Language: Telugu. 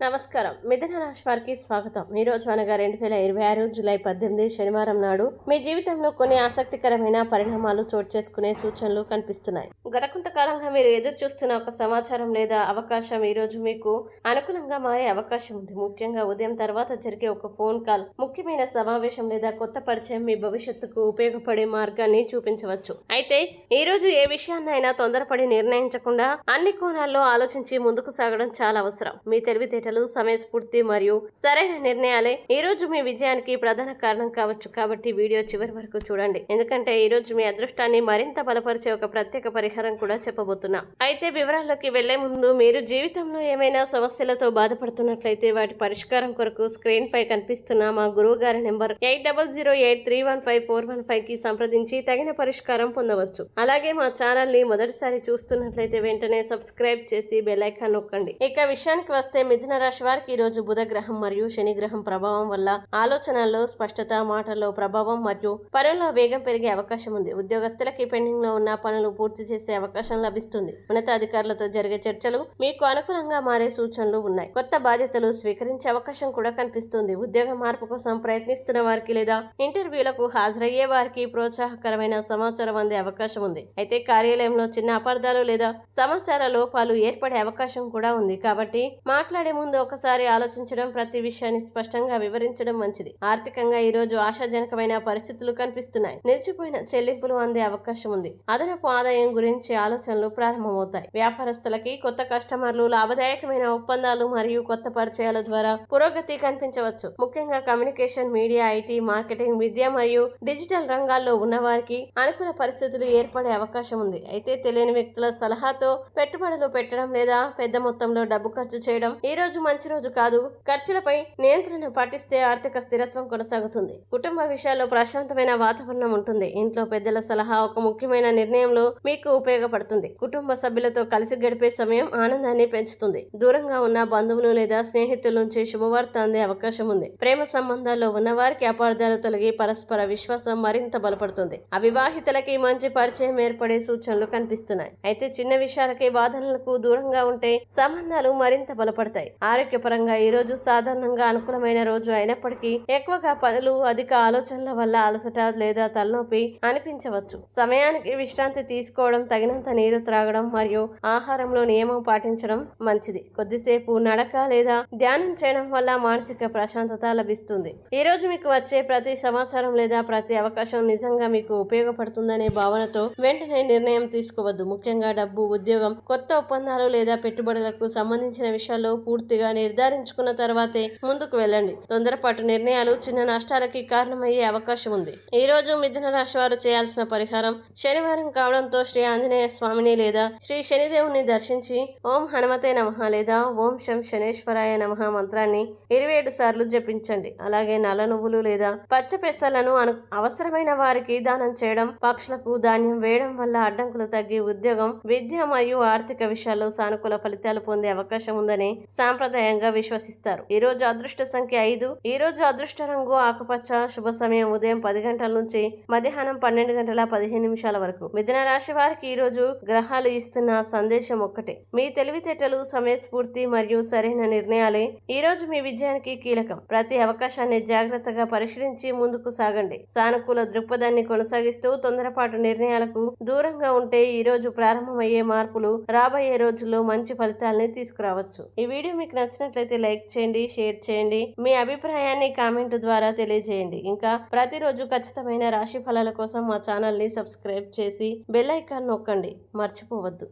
నమస్కారం. మిథున రాశి వారికి స్వాగతం. ఈ రోజు అనగా 2026 జూలై 18 శనివారం నాడు మీ జీవితంలో కొన్ని ఆసక్తికరమైన పరిణామాలు చోటు చేసుకునే సూచనలు కనిపిస్తున్నాయి. గత కొంతకాలంగా మీరు ఎదురు చూస్తున్న ఒక సమాచారం లేదా అవకాశం ఈ రోజు మీకు అనుకూలంగా మారే అవకాశం ఉంది. ముఖ్యంగా ఉదయం తర్వాత జరిగే ఒక ఫోన్ కాల్, ముఖ్యమైన సమావేశం లేదా కొత్త పరిచయం మీ భవిష్యత్తుకు ఉపయోగపడే మార్గాన్ని చూపించవచ్చు. అయితే ఈ రోజు ఏ విషయాన్నైనా తొందరపడి నిర్ణయించకుండా అన్ని కోణాల్లో ఆలోచించి ముందుకు సాగడం చాలా అవసరం. మీ తెలివితేటలు, సమయస్ఫూర్తి మరియు సరైన నిర్ణయాలే ఈ రోజు మీ విజయానికి ప్రధాన కారణం కావచ్చు. కాబట్టి వీడియో చివరి వరకు చూడండి, ఎందుకంటే ఈ రోజు మీ అదృష్టాన్ని మరింత బలపరిచే ఒక ప్రత్యేక పరిహారం కూడా చెప్పబోతున్నాం. అయితే వివరాల్లోకి వెళ్లే ముందు మీరు జీవితంలో ఏమైనా సమస్యలతో బాధపడుతున్నట్లయితే వాటి పరిష్కారం కొరకు స్క్రీన్ పై కనిపిస్తున్న మా గురువు గారి నెంబర్ 8008315415 కి సంప్రదించి తగిన పరిష్కారం పొందవచ్చు. అలాగే మా ఛానల్ ని మొదటిసారి చూస్తున్నట్లయితే వెంటనే సబ్స్క్రైబ్ చేసి బెల్ ఐకాన్ నొక్కండి. ఇక విషయానికి వస్తే మిథున రాశి వారికి ఈ రోజు బుధ గ్రహం మరియు శని గ్రహం ప్రభావం వల్ల ఆలోచనల్లో స్పష్టత, మాటల్లో ప్రభావం మరియు పనుల్లో వేగం పెరిగే అవకాశం ఉంది. ఉద్యోగస్తులకి పెండింగ్ లో ఉన్న పనులు పూర్తి చేసే అవకాశం లభిస్తుంది. ఉన్నతాధికారులతో జరిగే చర్చలు మీకు అనుకూలంగా మారే సూచనలు ఉన్నాయి. కొత్త బాధ్యతలు స్వీకరించే అవకాశం కూడా కనిపిస్తుంది. ఉద్యోగ మార్పు కోసం ప్రయత్నిస్తున్న వారికి లేదా ఇంటర్వ్యూలకు హాజరయ్యే వారికి ప్రోత్సాహకరమైన సమాచారం అందే అవకాశం ఉంది. అయితే కార్యాలయంలో చిన్న అపార్థాలు లేదా సమాచార లోపాలు ఏర్పడే అవకాశం కూడా ఉంది. కాబట్టి మాట్లాడే ముందు ఒకసారి ఆలోచించడం, ప్రతి విషయాన్ని స్పష్టంగా వివరించడం మంచిది. ఆర్థికంగా ఈ రోజు ఆశాజనకమైన పరిస్థితులు కనిపిస్తున్నాయి. నిలిచిపోయిన చెల్లింపులు అందే అవకాశం ఉంది. అదనపు ఆదాయం గురించి ఆలోచనలు ప్రారంభమవుతాయి. వ్యాపారస్తులకి కొత్త కస్టమర్లు, లాభదాయకమైన ఒప్పందాలు మరియు కొత్త పరిచయాల ద్వారా పురోగతి కనిపించవచ్చు. ముఖ్యంగా కమ్యూనికేషన్, మీడియా, ఐటీ, మార్కెటింగ్, విద్య మరియు డిజిటల్ రంగాల్లో ఉన్న వారికి అనుకూల పరిస్థితులు ఏర్పడే అవకాశం ఉంది. అయితే తెలియని వ్యక్తుల సలహాతో పెట్టుబడులు పెట్టడం లేదా పెద్ద మొత్తంలో డబ్బు ఖర్చు చేయడం ఈ రోజు మంచి రోజు కాదు. ఖర్చులపై నియంత్రణ పాటిస్తే ఆర్థిక స్థిరత్వం కొనసాగుతుంది. కుటుంబ విషయాల్లో ప్రశాంతమైన వాతావరణం ఉంటుంది. ఇంట్లో పెద్దల సలహా ఒక ముఖ్యమైన నిర్ణయంలో మీకు ఉపయోగపడుతుంది. కుటుంబ సభ్యులతో కలిసి గడిపే సమయం ఆనందాన్ని పెంచుతుంది. దూరంగా ఉన్న బంధువులు లేదా స్నేహితుల నుంచి శుభవార్త అందే అవకాశం ఉంది. ప్రేమ సంబంధాల్లో ఉన్న వారికి అపార్థాలు తొలగి పరస్పర విశ్వాసం మరింత బలపడుతుంది. అవివాహితులకి మంచి పరిచయం ఏర్పడే సూచనలు కనిపిస్తున్నాయి. అయితే చిన్న విషయాలకి వాదనలకు దూరంగా ఉంటే సంబంధాలు మరింత బలపడతాయి. ఆరోగ్యపరంగా ఈ రోజు సాధారణంగా అనుకూలమైన రోజు అయినప్పటికీ ఎక్కువగా పనులు, అధిక ఆలోచనల వల్ల అలసట లేదా తలనొప్పి అనిపించవచ్చు. సమయానికి విశ్రాంతి తీసుకోవడం, తగినంత నీరు త్రాగడం మరియు ఆహారంలో నియమం పాటించడం మంచిది. కొద్దిసేపు నడక లేదా ధ్యానం చేయడం వల్ల మానసిక ప్రశాంతత లభిస్తుంది. ఈ రోజు మీకు వచ్చే ప్రతి సమాచారం లేదా ప్రతి అవకాశం నిజంగా మీకు ఉపయోగపడుతుందనే భావనతో వెంటనే నిర్ణయం తీసుకోవద్దు. ముఖ్యంగా డబ్బు, ఉద్యోగం, కొత్త ఒప్పందాలు లేదా పెట్టుబడులకు సంబంధించిన విషయాల్లో పూర్తిగా నిర్ధారించుకున్న తర్వాతే ముందుకు వెళ్ళండి. తొందరపాటు నిర్ణయాలు చిన్న నష్టాలకి కారణమయ్యే అవకాశం ఉంది. ఈ రోజు మిథున రాశి వారు చేయాల్సిన పరిహారం, శనివారం కావడంతో శ్రీ ఆంజనేయ స్వామిని లేదా శ్రీ శనిదేవుని దర్శించి ఓం హనుమతే నమః లేదా ఓం శం శనేశ్వరాయ నమః మంత్రాన్ని 27 సార్లు జపించండి. అలాగే నల్ల నువ్వులు లేదా పచ్చ పెసలను అవసరమైన వారికి దానం చేయడం, పక్షులకు ధాన్యం వేయడం వల్ల అడ్డంకులు తగ్గి ఉద్యోగం, విద్య మరియు ఆర్థిక విషయాల్లో సానుకూల ఫలితాలు పొందే అవకాశం ఉందని సాంప్రదాయంగా విశ్వసిస్తారు. ఈ రోజు అదృష్ట సంఖ్య 5. ఈ రోజు అదృష్ట రంగు ఆకుపచ్చ. శుభ సమయం ఉదయం 10 గంటల నుంచి మధ్యాహ్నం 12:15 వరకు. మిథున రాశి వారికి ఈ రోజు గ్రహాలు ఇస్తున్న సందేశం ఒక్కటే: మీ తెలివితేటలు, సమయస్ఫూర్తి మరియు సరైన నిర్ణయాలే ఈ రోజు మీ విజయానికి కీలకం. ప్రతి అవకాశాన్ని జాగ్రత్తగా పరిశీలించి ముందుకు సాగండి. సానుకూల దృక్పథాన్ని కొనసాగిస్తూ తొందరపాటు నిర్ణయాలకు దూరంగా ఉంటే ఈ రోజు ప్రారంభమయ్యే మార్పులు రాబోయే రోజుల్లో మంచి ఫలితాలని తీసుకురావచ్చు. ఈ వీడియో మీకు నచ్చినట్లయితే లైక్ చేయండి, షేర్ చేయండి. మీ అభిప్రాయాన్ని కామెంట్ ద్వారా తెలియజేయండి. ఇంకా ప్రతిరోజు ఖచ్చితమైన రాశి ఫలాల కోసం మా ఛానల్ ని సబ్స్క్రైబ్ చేసి బెల్ ఐకాన్ నొక్కండి, మర్చిపోవద్దు.